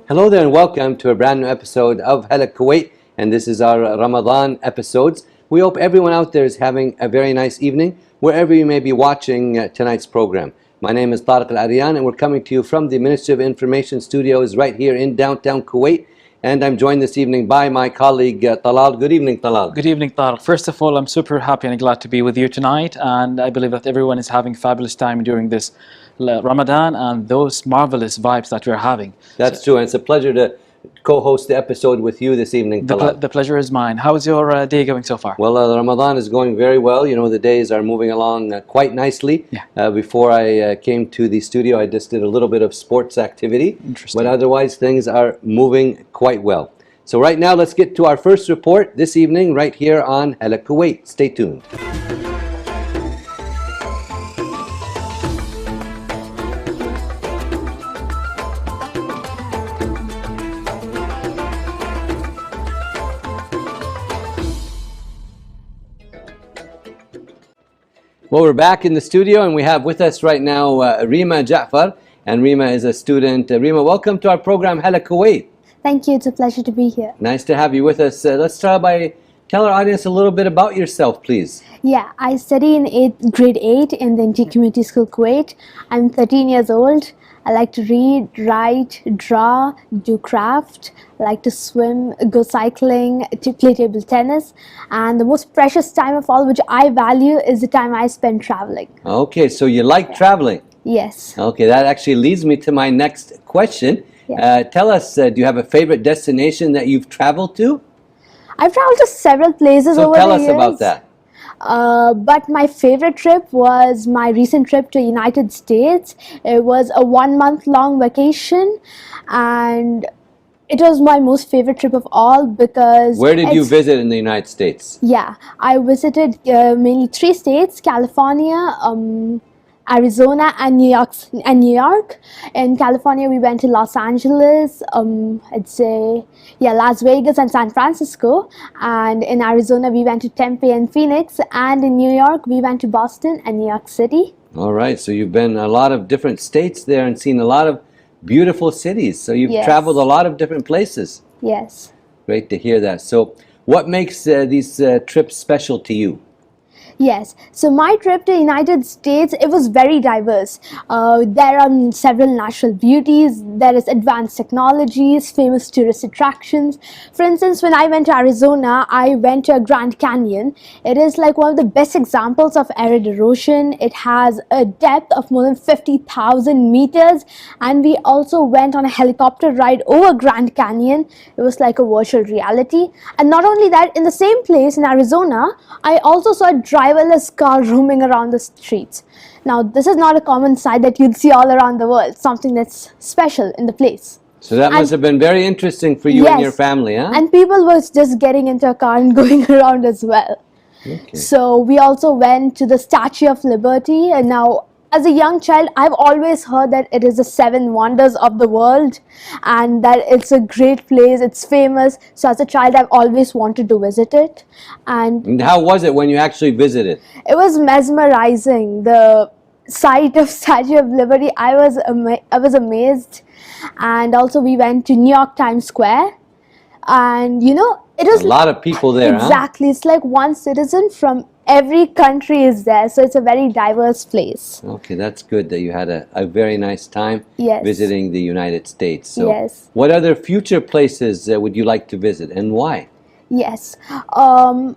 Hello there and welcome to a brand new episode of Hala Kuwait, and this is our Ramadan episodes. We hope everyone out there is having a very nice evening wherever you may be watching tonight's program. My name is Tariq Al-Aryan and we're coming to you from the Ministry of Information studios right here in downtown Kuwait, and I'm joined this evening by my colleague Talal. Good evening, Talal. Good evening, Tariq. First of all, I'm super happy and glad to be with you tonight, and I believe that everyone is having a fabulous time during this Ramadan and those marvelous vibes that we're having. That's true, and it's a pleasure to co-host the episode with you this evening, Talal. The pleasure is mine. How is your day going so far? Well, Ramadan is going very well. You know, the days are moving along quite nicely. Yeah. Before I came to the studio, I just did a little bit of sports activity. Interesting. But otherwise, things are moving quite well. So right now, let's get to our first report this evening right here on Hala Kuwait. Stay tuned. Well, we're back in the studio and we have with us right now Reema Jafar, and Reema is a student. Reema, welcome to our program Hala Kuwait. Thank you, it's a pleasure to be here. Nice to have you with us. Let's start by telling our audience a little bit about yourself, please. Yeah, I study in grade 8 in the Indian Community School, Kuwait. I'm 13 years old. I like to read, write, draw, do craft, I like to swim, go cycling, to play table tennis, and the most precious time of all, which I value, is the time I spend traveling. Okay, so you like traveling. Yes. Okay, that actually leads me to my next question. Yeah. Tell us, do you have a favorite destination that you've traveled to? I've traveled to several places over the years. So tell us about that. But my favorite trip was my recent trip to United States. It was a 1-month-long vacation, and it was my most favorite trip of all because... Where did you visit in the United States? Yeah, I visited mainly 3 states: California, Arizona, and New York. In California, we went to Los Angeles, I'd say, yeah, Las Vegas and San Francisco. And in Arizona, we went to Tempe and Phoenix. And in New York, we went to Boston and New York City. All right, so you've been a lot of different states there and seen a lot of beautiful cities. So you've traveled a lot of different places. Yes. Great to hear that. So what makes these trips special to you? Yes, so my trip to United States, it was very diverse. There are several natural beauties, there is advanced technologies, famous tourist attractions. For instance, when I went to Arizona, I went to a Grand Canyon. It is like one of the best examples of arid erosion. It has a depth of more than 50,000 meters, and we also went on a helicopter ride over Grand Canyon. It was like a virtual reality. And not only that, in the same place in Arizona, I also saw a driverless car roaming around the streets. Now, this is not a common sight that you'd see all around the world, something that's special in the place. So that must have been very interesting for you and your family, huh? And people was just getting into a car and going around as well. Okay. So we also went to the Statue of Liberty, and now as a young child, I've always heard that it is the 7 wonders of the world and that it's a great place, it's famous. So as a child, I've always wanted to visit it. And how was it when you actually visited? It was mesmerizing. The sight of Statue of Liberty, I was amazed. And also we went to New York Times Square, and you know, it was a lot of people there. Exactly. It's like one citizen from every country is there, so it's a very diverse place. Okay, that's good that you had a very nice time visiting the United States. So what other future places would you like to visit, and why? Yes, I'd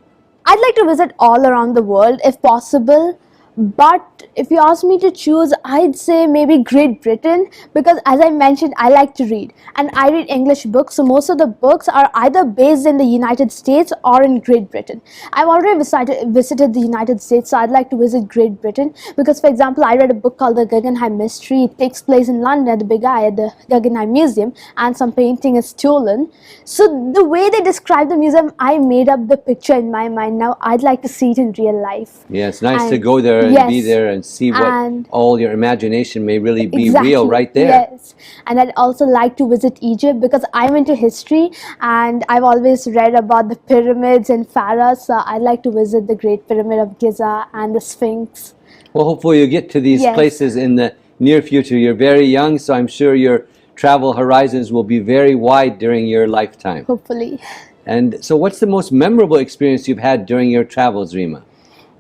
like to visit all around the world if possible. But if you ask me to choose, I'd say maybe Great Britain, because as I mentioned, I like to read and I read English books, so most of the books are either based in the United States or in Great Britain. I've already visited the United States, so I'd like to visit Great Britain because, for example, I read a book called The Guggenheim Mystery. It takes place in London at the Big Eye at the Guggenheim Museum, and some painting is stolen. So the way they describe the museum, I made up the picture in my mind. Now I'd like to see it in real life. Yeah, it's nice to go there and be there and see what all your imagination may really be real right there. Yes, and I'd also like to visit Egypt because I'm into history and I've always read about the pyramids and pharaohs, so I'd like to visit the Great Pyramid of Giza and the Sphinx. Well, hopefully you get to these places in the near future. You're very young, so I'm sure your travel horizons will be very wide during your lifetime. Hopefully. And so what's the most memorable experience you've had during your travels, Reema?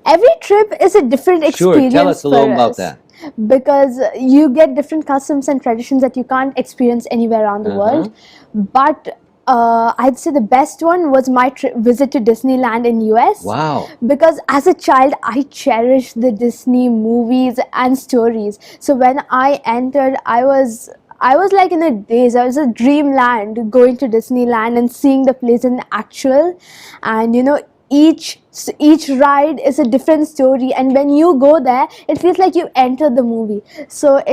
Every trip is a different experience. Sure, tell us a little for about us, that. because you get different customs and traditions that you can't experience anywhere around the world. But I'd say the best one was my visit to Disneyland in US. Wow. Because as a child, I cherished the Disney movies and stories. So when I entered, I was like in a daze. I was a dreamland going to Disneyland and seeing the place in actual. And you know, each ride is a different story, and when you go there, it feels like you entered the movie. So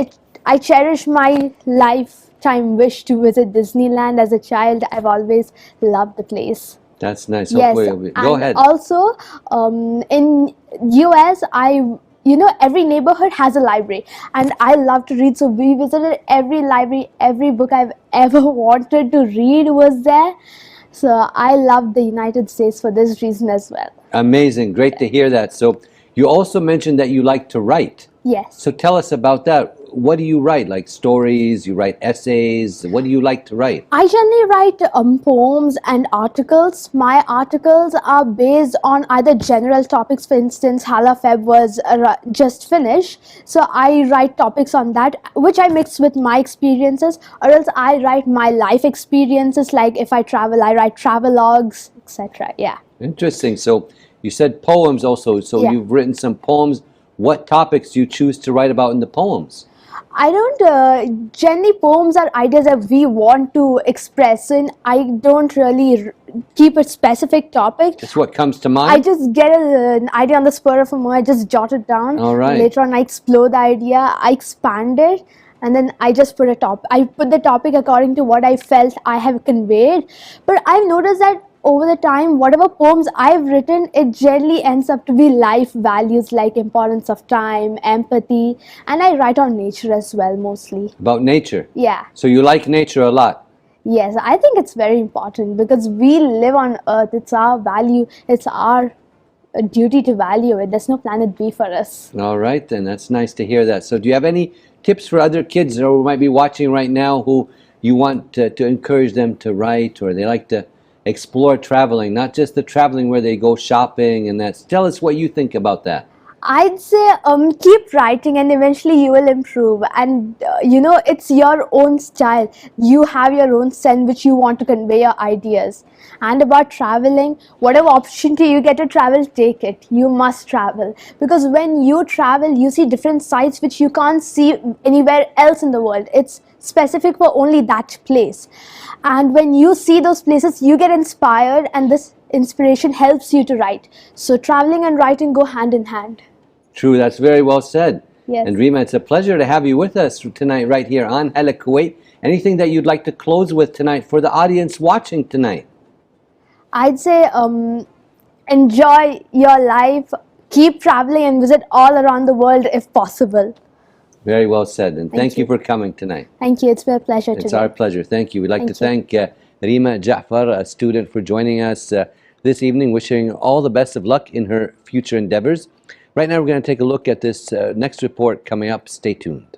I cherish my lifetime wish to visit Disneyland as a child. I've always loved the place. That's nice. Yes, Hopefully go and ahead. also in US, every neighborhood has a library, and I love to read. So we visited every library. Every book I've ever wanted to read was there. So I love the United States for this reason as well. Amazing. Great to hear that. So you also mentioned that you like to write. Yes. So tell us about that. What do you write? Like stories? You write essays? What do you like to write? I generally write poems and articles. My articles are based on either general topics. For instance, Hala Feb was just finished. So I write topics on that, which I mix with my experiences, or else I write my life experiences. Like if I travel, I write travelogues, etc. Yeah. Interesting. So you said poems also. So Yeah. you've written some poems. What topics do you choose to write about in the poems? I don't, generally poems are ideas that we want to express, and I don't really keep a specific topic. It's what comes to mind? I just get an idea on the spur of a moment, I just jot it down. All right. Later on I explore the idea, I expand it, and then I just put I put the topic according to what I felt I have conveyed. But I've noticed that over the time, whatever poems I've written, it generally ends up to be life values like importance of time, empathy, and I write on nature as well mostly. About nature? Yeah. So you like nature a lot? Yes, I think it's very important because we live on Earth. It's our value. It's our duty to value it. There's no planet B for us. All right, then. That's nice to hear that. So do you have any tips for other kids who might be watching right now who you want to encourage them to write, or they like to explore traveling, not just the traveling where they go shopping and that? Tell us what you think about that. I'd say keep writing and eventually you will improve, and it's your own style. You have your own style in which you want to convey your ideas. And about traveling, whatever opportunity you get to travel, take it. You must travel, because when you travel you see different sights which you can't see anywhere else in the world. It's specific for only that place, and when you see those places you get inspired, and this inspiration helps you to write. So traveling and writing go hand in hand. True, that's very well said. Yes. And Reema, it's a pleasure to have you with us tonight right here on Hala Kuwait. Anything that you'd like to close with tonight for the audience watching tonight? I'd say enjoy your life, keep traveling and visit all around the world if possible. Very well said, and thank you you for coming tonight. Thank you, it's been a pleasure It's today. our pleasure. Thank you. We'd like to Thank thank Reema Jafar, a student, for joining us this evening, wishing all the best of luck in her future endeavors. Right now we're going to take a look at this next report coming up. Stay tuned.